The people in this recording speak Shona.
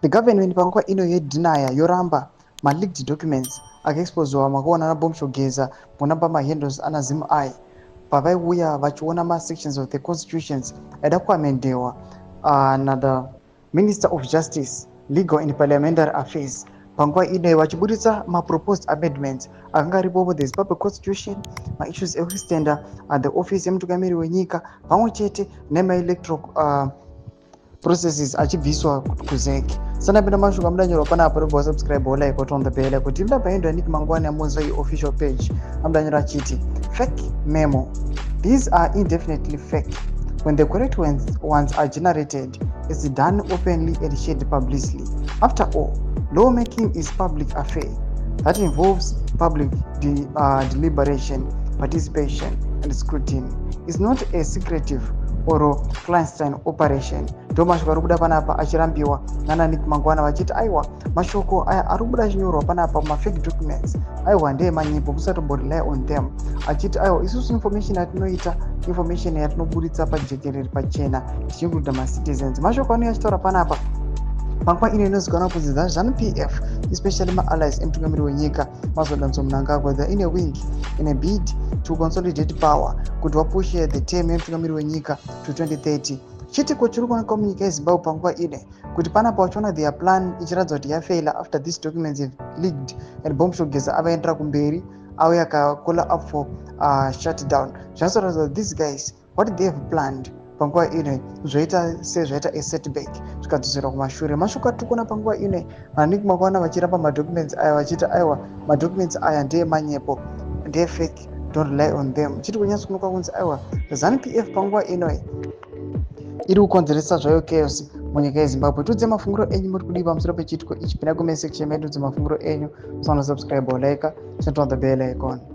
The government panguva ino yedhinaya yoramba maleaked documents akaexposewa makaona nabomshogeza munamba mahandles anazimai pavaiuya vachiona masections of the constitutions aida kuamendewa nada Minister of Justice, Legal and Parliamentary Affairs panguva ino vachiburitsa maproposed amendments akanga aripopo the Zimbabwe Constitution, maissues ekuextenda the office yemutungamiri wenyika pamwe chete nemaelectoral processes achibviswa kuZEC. Sana penda mashuka mdanyorwa panapa robo subscribe or like or on the bell kuti mudabvaendwa niki mangwani amonza official page amdanyora chiti fake memo. These are indefinitely fake. When the correct ones are generated, it's done openly and shared publicly. After all, lawmaking is public affair that involves public deliberation, participation, and scrutiny. It's not a secretive or clandestine operation. Ndo mashoko ari kubuda panapa achirambiwa nana Nick Mangwana vachiti aiwa mashoko aya ari kubuda achinyorwa panapa mafake documents aiwa ndeye manyepo musatomborely on them achiti aiwa isusu information yatinoita information yatinoburitsa pajekerere pachena tichikuita macitizens. Mashoko ano achitaura panapa panguva ino inozikanwa kunzi the ZANU-PF especially ma-allies emutungamiri wenyika mazodanzo mnangagwa they're in a wing in a bid to consolidate power kuti vapushe the term yemutungamiri wenyika to 2030. Chitiko chiri kuoneka munyika yeZimbabwe panguva ine kuti panapa vachiona their plan ichiratidza kuti yafaila after these documents have leaked and bombshogeza avaendera kumberi auya akakola up for shutdown. Zvinoratidza kuti these guys what they have planned panguva ino zvoita sezvaita asetback zvikadzosera kumashure. Mashoko atiri kuona panguva ino vaniki makaona vachirapa madocuments aya vachiti aiwa madocuments aya ndeye manyepo ndeye fake, don't rely on them. Chiri kunyatsa kunoka kunzi aiwa ZANU-PF panguva ino iri kukonzeresa zvayo chaos munyika yeZimbabwe. Tudze mafungiro enyu muri kudii pamusoro pechitiko ichi. Pinda comment section medu tudze mafungiro enyu. Musana subscribe or like, turn on the bell icon.